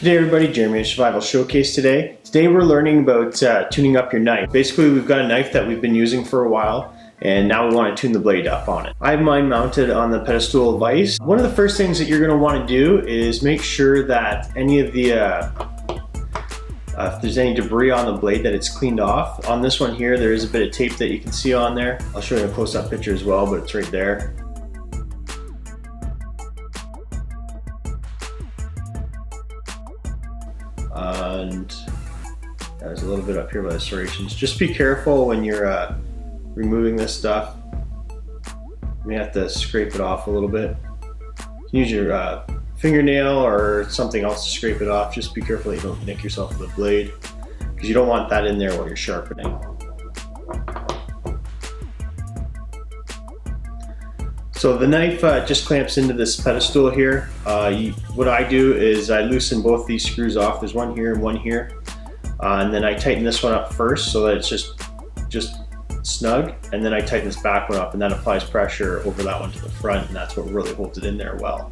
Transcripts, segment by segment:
Today everybody, Jeremy at Survival Showcase today. Today we're learning about tuning up your knife. Basically we've got a knife that we've been using for a while and now we want to tune the blade up on it. I have mine mounted on the pedestal vise. One of the first things that you're going to want to do is make sure that any of the if there's any debris on the blade that it's cleaned off. On this one here there is a bit of tape that you can see on there. I'll show you a close-up picture as well, but it's right there. And there's a little bit up here by the serrations. Just be careful when you're removing this stuff. You may have to scrape it off a little bit. You can use your fingernail or something else to scrape it off. Just be careful that you don't nick yourself with the blade, because you don't want that in there while you're sharpening. So the knife just clamps into this pedestal here. What I do is I loosen both these screws off. There's one here and one here. And then I tighten this one up first so that it's just snug. And then I tighten this back one up, and that applies pressure over that one to the front, and that's what really holds it in there well.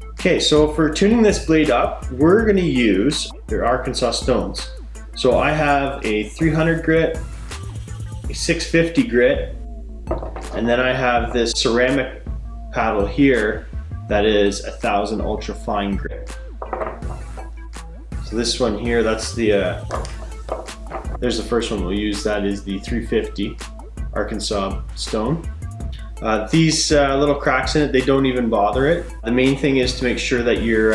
Okay, so for tuning this blade up, we're gonna use their Arkansas stones. So I have a 300 grit, a 650 grit, and then I have this ceramic paddle here that is 1000 ultra fine grit. So this one here, that's the, there's the first one we'll use. That is the 350 Arkansas stone. These little cracks in it, they don't even bother it. The main thing is to make sure that your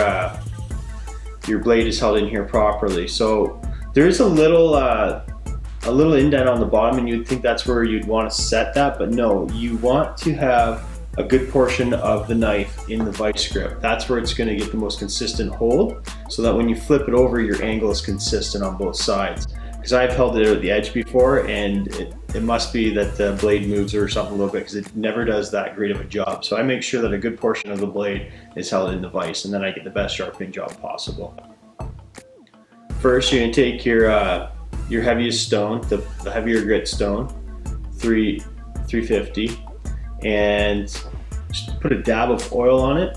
blade is held in here properly. So there is a little indent on the bottom, and you'd think that's where you'd want to set that, but no, you want to have a good portion of the knife in the vice grip. That's where it's going to get the most consistent hold, so that when you flip it over, your angle is consistent on both sides. Because I've held it at the edge before, and it must be that the blade moves or something a little bit, because it never does that great of a job. So I make sure that a good portion of the blade is held in the vise, and then I get the best sharpening job possible. First, you're going to take your heaviest stone, the heavier grit stone, 350, and just put a dab of oil on it.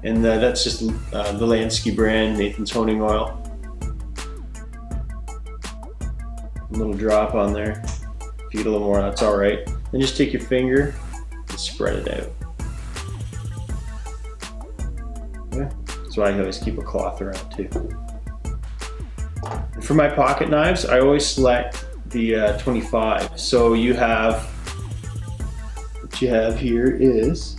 And that's just the Lansky brand, Nathan's honing oil. A little drop on there. If you get a little more, that's all right. Then just take your finger and spread it out. Yeah. So I always keep a cloth around too. For my pocket knives, I always select the 25. So you have, what you have here is,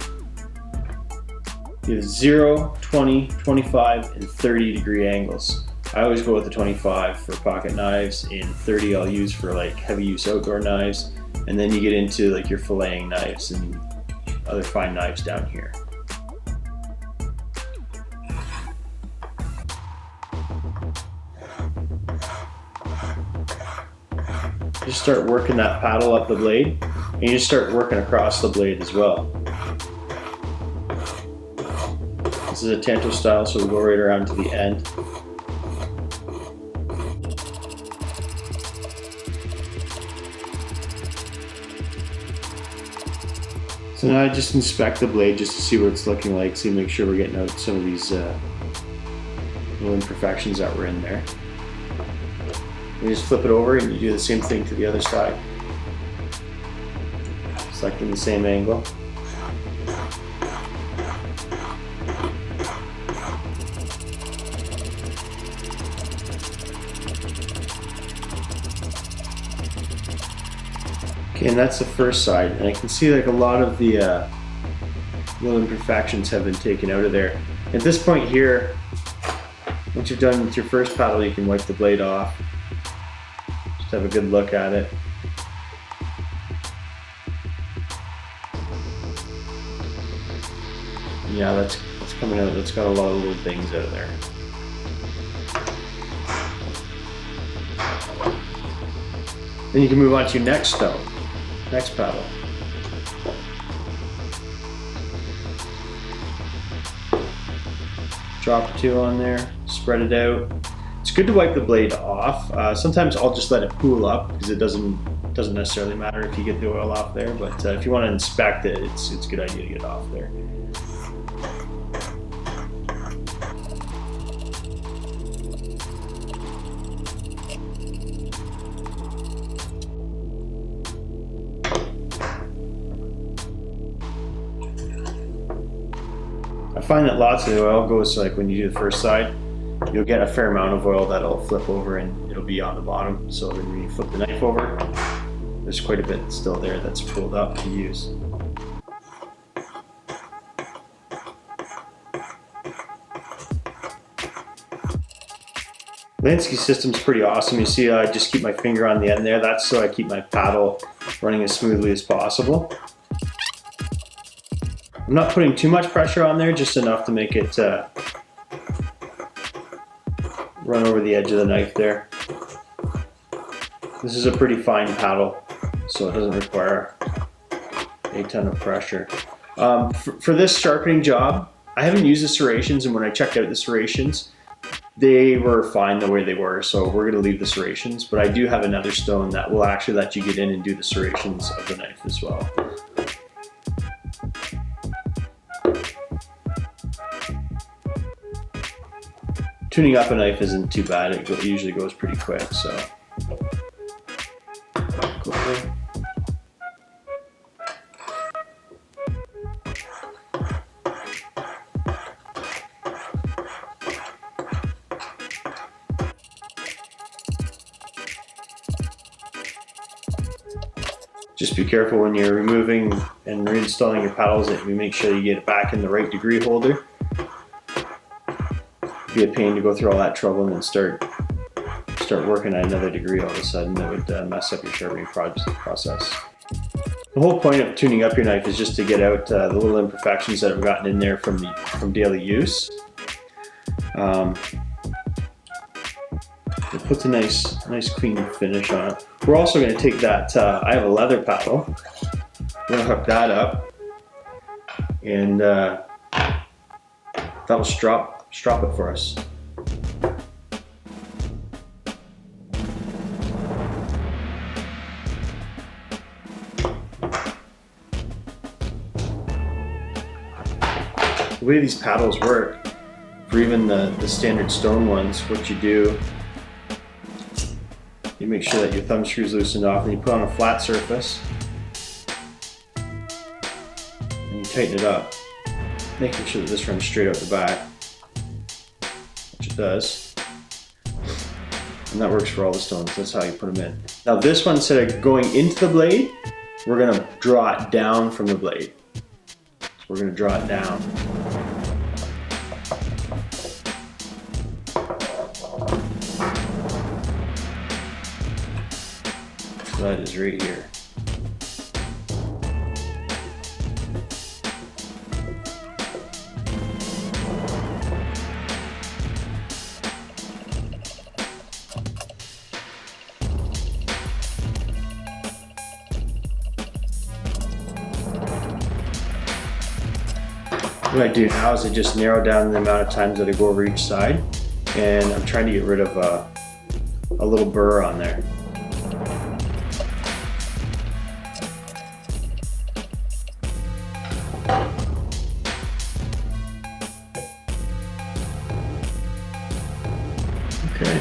you have 0, 20, 25, and 30 degree angles. I always go with the 25 for pocket knives, and 30 I'll use for like heavy use outdoor knives, and then you get into like your filleting knives and other fine knives down here. Just start working that paddle up the blade, and you just start working across the blade as well. This is a Tanto style, so we'll go right around to the end. So now I just inspect the blade just to see what it's looking like, so make sure we're getting out some of these little imperfections that were in there. You just flip it over and you do the same thing to the other side. Selecting the same angle. Okay, and that's the first side, and I can see like a lot of the little imperfections have been taken out of there. At this point here, once you're done with your first paddle, you can wipe the blade off. Just have a good look at it. Yeah, that's coming out. That's got a lot of little things out of there. Then you can move on to your next stone. Next paddle. Drop or two on there, spread it out. It's good to wipe the blade off. Sometimes I'll just let it cool up because it doesn't necessarily matter if you get the oil off there, but if you want to inspect it, it's a good idea to get it off there. find that lots of the oil goes, like when you do the first side, you'll get a fair amount of oil that'll flip over and it'll be on the bottom. So when you flip the knife over, there's quite a bit still there that's pulled up to use. Lansky system's pretty awesome. You see, I just keep my finger on the end there. That's so I keep my paddle running as smoothly as possible. I'm not putting too much pressure on there, just enough to make it run over the edge of the knife there. This is a pretty fine paddle, so it doesn't require a ton of pressure. For this sharpening job, I haven't used the serrations, and when I checked out the serrations, they were fine the way they were, so we're going to leave the serrations, but I do have another stone that will actually let you get in and do the serrations of the knife as well. Tuning up a knife isn't too bad, it usually goes pretty quick, so. Just be careful when you're removing and reinstalling your paddles that you make sure you get it back in the right degree holder. It'd be a pain to go through all that trouble and then start working at another degree all of a sudden. That would mess up your sharpening process. The whole point of tuning up your knife is just to get out the little imperfections that have gotten in there from daily use. It puts a nice clean finish on it. We're also going to take that, I have a leather paddle, we're going to hook that up, and that'll strop it for us. The way these paddles work, for even the standard stone ones, what you do, you make sure that your thumb screw's loosened off, and you put on a flat surface and you tighten it up, making sure that this runs straight out the back, which it does, and that works for all the stones. That's how you put them in. Now this one, instead of going into the blade, we're going to draw it down from the blade. So we're going to draw it down. That is right here. What I do now is I just narrow down the amount of times that I go over each side, and I'm trying to get rid of a little burr on there. Okay.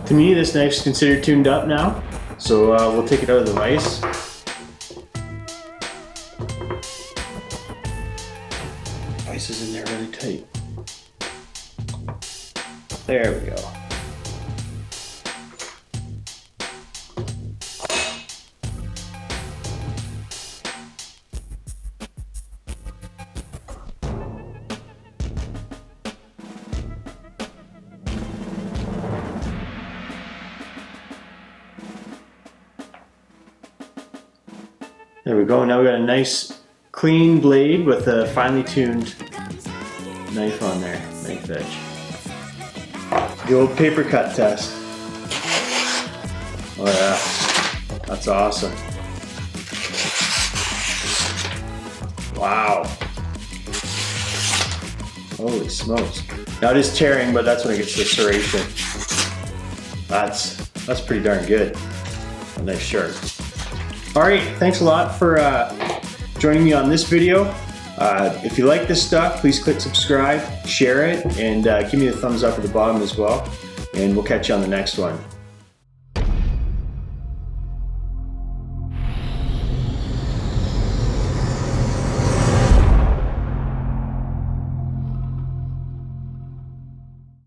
To me, this knife's considered tuned up now, so we'll take it out of the vise. Vise is in there really tight. There we go. There we go. Now we got a nice clean blade with a finely tuned knife on there, knife edge. The old paper cut test. Oh yeah, that's awesome. Wow. Holy smokes. Now it is tearing, but that's when it gets the serration. That's pretty darn good. A nice sharp. Alright, thanks a lot for joining me on this video. If you like this stuff, please click subscribe, share it, and give me a thumbs up at the bottom as well. And we'll catch you on the next one.